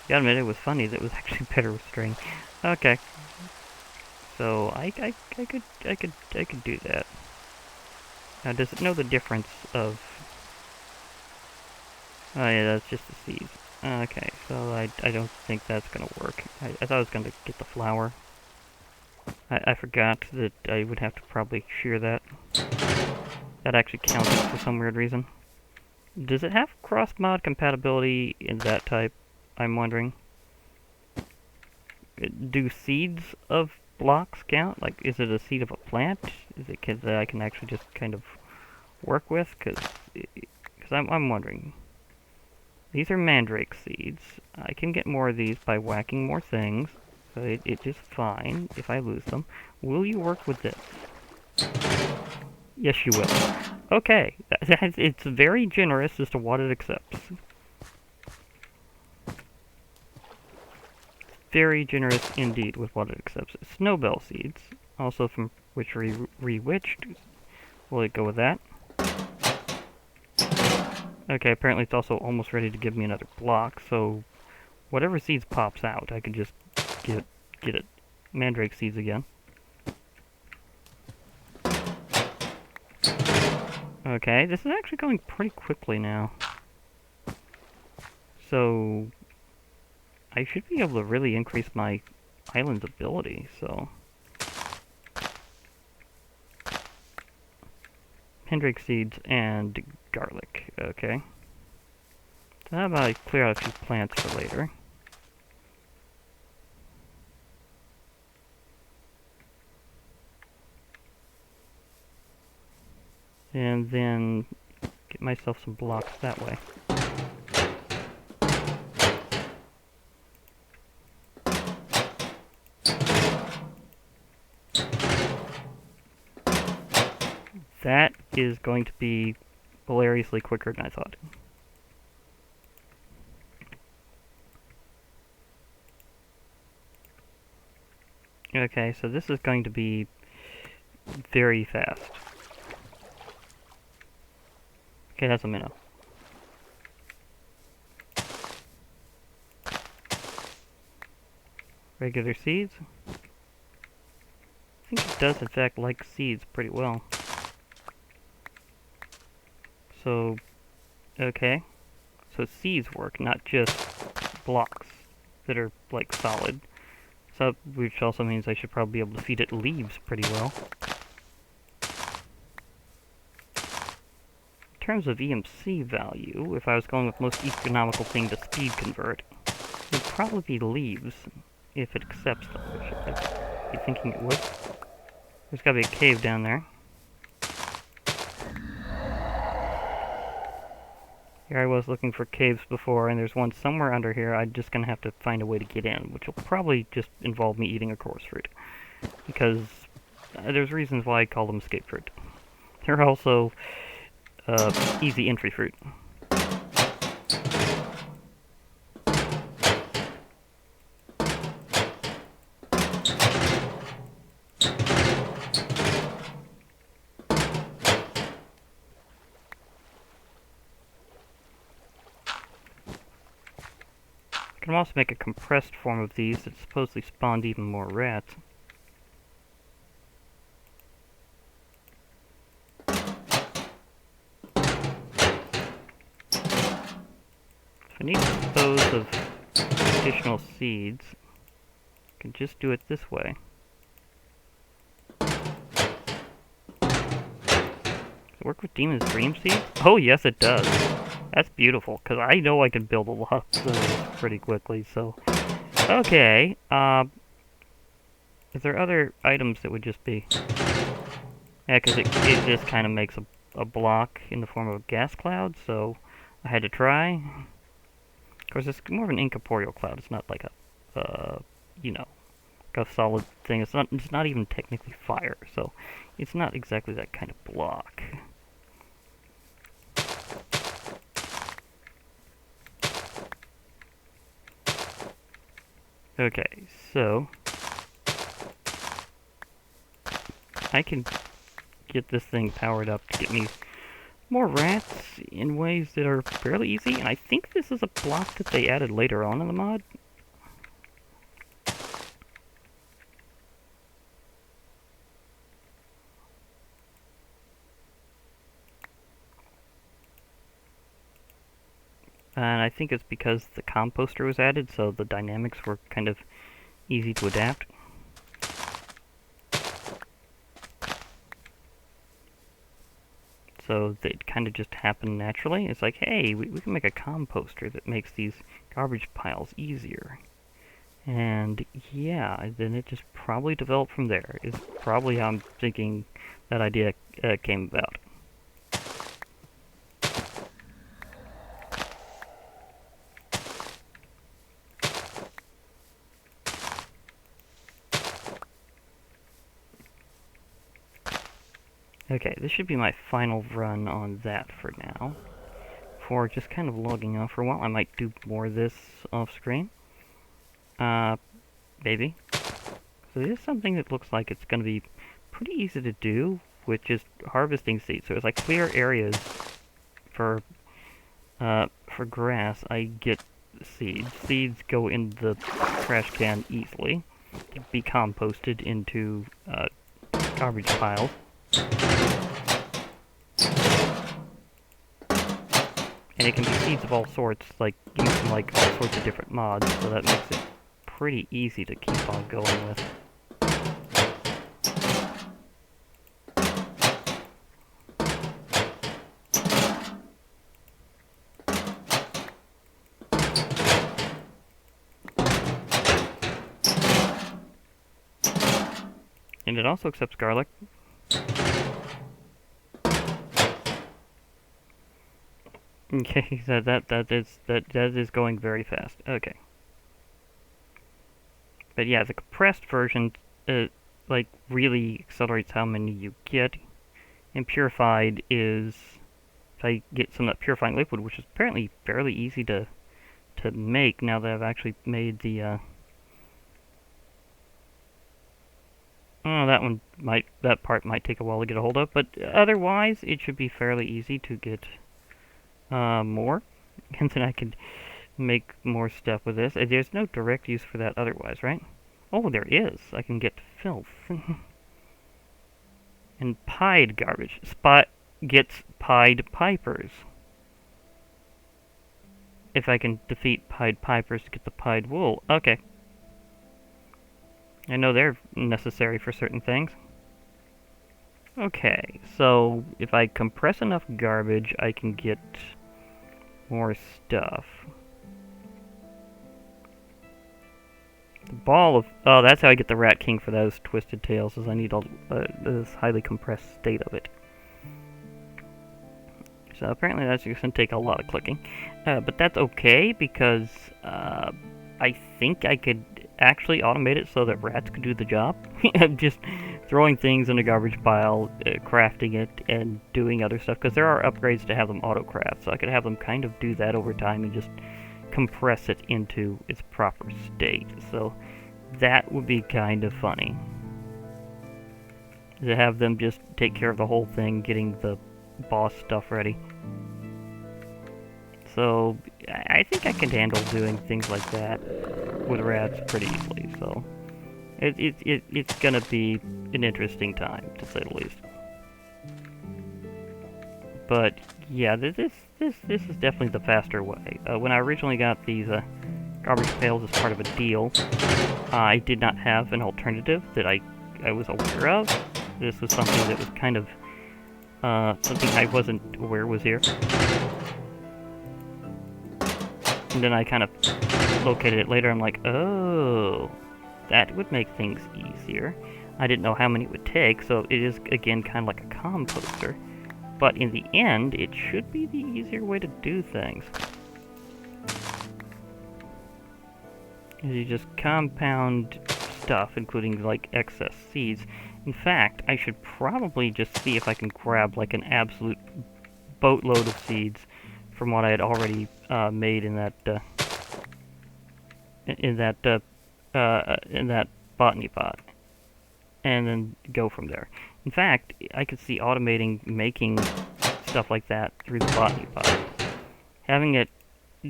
Gotta admit, it was funny that it was actually better with string. Okay. So, I could do that. Now, does it know the difference of... Oh yeah, that's just the seeds. Okay, so I don't think that's gonna work. I thought I was gonna get the flower. I forgot that I would have to probably shear that. That actually counted for some weird reason. Does it have cross-mod compatibility in that type? I'm wondering. Do seeds of blocks count? Like, is it a seed of a plant? Is it that I can actually just kind of work with? Because I'm wondering. These are mandrake seeds. I can get more of these by whacking more things. So it is fine if I lose them. Will you work with this? Yes, you will. Okay. It's very generous as to what it accepts. Very generous indeed with what it accepts. Snowbell seeds, also from Witchery Rewitched. Will it go with that? Okay, apparently it's also almost ready to give me another block, so whatever seeds pops out, I can just get it. Mandrake seeds again. Okay, this is actually going pretty quickly now. So I should be able to really increase my island's ability, so... Mandrake seeds and garlic, okay. So how about I clear out a few plants for later. And then get myself some blocks that way. That is going to be hilariously quicker than I thought. Okay, so this is going to be very fast. Okay, that's a minnow. Regular seeds. I think it does in fact like seeds pretty well. So, okay. So seeds work, not just blocks that are like solid. So, which also means I should probably be able to feed it leaves pretty well. In terms of EMC value, if I was going with most economical thing to speed convert, it would probably be leaves, if it accepts them, which I'd be thinking it would. There's gotta be a cave down there. Here I was looking for caves before, and there's one somewhere under here. I'm just gonna have to find a way to get in, which will probably just involve me eating a coarse fruit. Because there's reasons why I call them escape fruit. They're also easy entry fruit. I can also make a compressed form of these that supposedly spawned even more rats. If I need to dispose of additional seeds, I can just do it this way. Does it work with Demon's Dream Seeds? Oh yes it does! That's beautiful, because I know I can build a lot of those pretty quickly, so... Okay, is there other items that would just be... Yeah, because it just kind of makes a block in the form of a gas cloud, so I had to try. Of course, it's more of an incorporeal cloud. It's not like you know, like a solid thing. It's not even technically fire, so it's not exactly that kind of block. Okay, so I can get this thing powered up to get me more rats in ways that are fairly easy, and I think this is a block that they added later on in the mod. And I think it's because the composter was added, so the dynamics were kind of easy to adapt. So they kind of just happened naturally. It's like, hey, we can make a composter that makes these garbage piles easier. And yeah, then it just probably developed from there. Is probably how I'm thinking that idea came about. Okay, this should be my final run on that for now. For just kind of logging off for a while. I might do more of this off screen. Maybe. So this is something that looks like it's going to be pretty easy to do with just harvesting seeds. So it's like clear areas for grass. I get seeds. Seeds go in the trash can easily to be composted into garbage piles. And it can be seeds of all sorts, like used from like all sorts of different mods, so that makes it pretty easy to keep on going with. And it also accepts garlic. Okay, that is going very fast. Okay. But yeah, the compressed version, like, really accelerates how many you get. And purified is, if I get some of that purifying liquid, which is apparently fairly easy to make now that I've actually made the, oh, that part might take a while to get a hold of, but otherwise, it should be fairly easy to get, more. And then I could make more stuff with this. There's no direct use for that otherwise, right? Oh, there is. I can get filth. And pied garbage. Spot gets pied pipers. If I can defeat pied pipers to get the pied wool. Okay. I know they're necessary for certain things. Okay, so if I compress enough garbage, I can get more stuff. The ball of... Oh, that's how I get the Rat King for those twisted tails, is I need all this highly compressed state of it. So apparently that's just going to take a lot of clicking. But that's okay, because I think I could actually automate it so that rats could do the job. Just throwing things in a garbage pile, crafting it, and doing other stuff. Because there are upgrades to have them auto-craft, so I could have them kind of do that over time and just compress it into its proper state. So that would be kind of funny. To have them just take care of the whole thing, getting the boss stuff ready. So I think I can handle doing things like that with rats pretty easily. So it's gonna be an interesting time, to say the least. But yeah, this is definitely the faster way. When I originally got these garbage pails as part of a deal, I did not have an alternative that I was aware of. This was something that was kind of something I wasn't aware was here. And then I kind of located it later. I'm like, oh, that would make things easier. I didn't know how many it would take, so it is, again, kind of like a composter. But in the end, it should be the easier way to do things. You just compound stuff, including, like, excess seeds. In fact, I should probably just see if I can grab, like, an absolute boatload of seeds from what I had already made in that in that botany pot, and then go from there. In fact, I could see automating making stuff like that through the botany pot, having it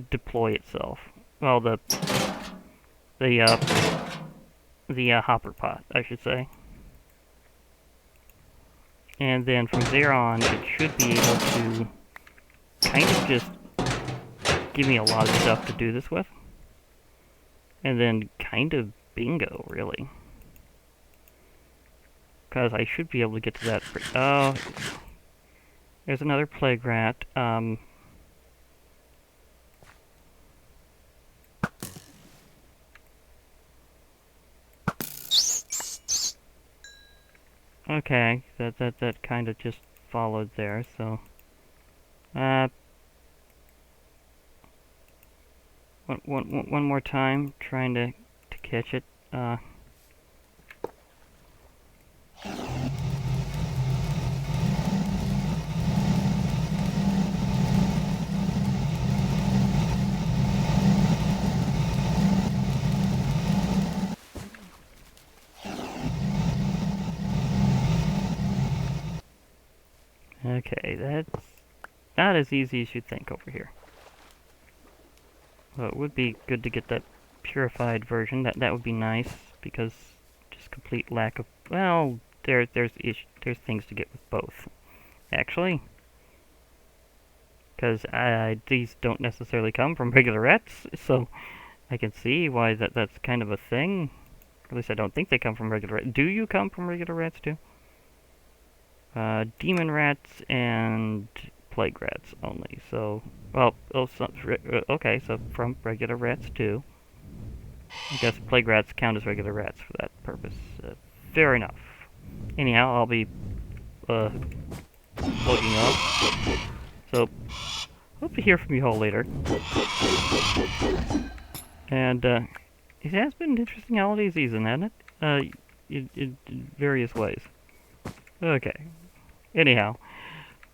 deploy itself. Well, the hopper pot, I should say. And then from there on, it should be able to kind of just give me a lot of stuff to do this with. And then kind of bingo, really. Because I should be able to get to that. Oh, there's another plague rat. Okay, that kind of just followed there. So, one more time, trying to catch it. Okay, that's not as easy as you'd think over here. Well, it would be good to get that purified version. That would be nice, because just complete lack of, well, there's things to get with both, actually. Because these don't necessarily come from regular rats, so I can see why that's kind of a thing. At least I don't think they come from regular rats. Do you come from regular rats too? Demon rats and plague rats only. So, well, okay, so from regular rats too. I guess plague rats count as regular rats for that purpose. Fair enough. Anyhow, I'll be logging off. So, hope to hear from you all later. And it has been an interesting holiday season, hasn't it? In various ways. Okay. Anyhow,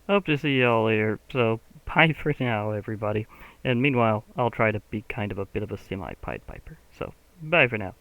hope to see you all later. So, bye for now, everybody. And meanwhile, I'll try to be kind of a bit of a semi-Pied Piper. So, bye for now.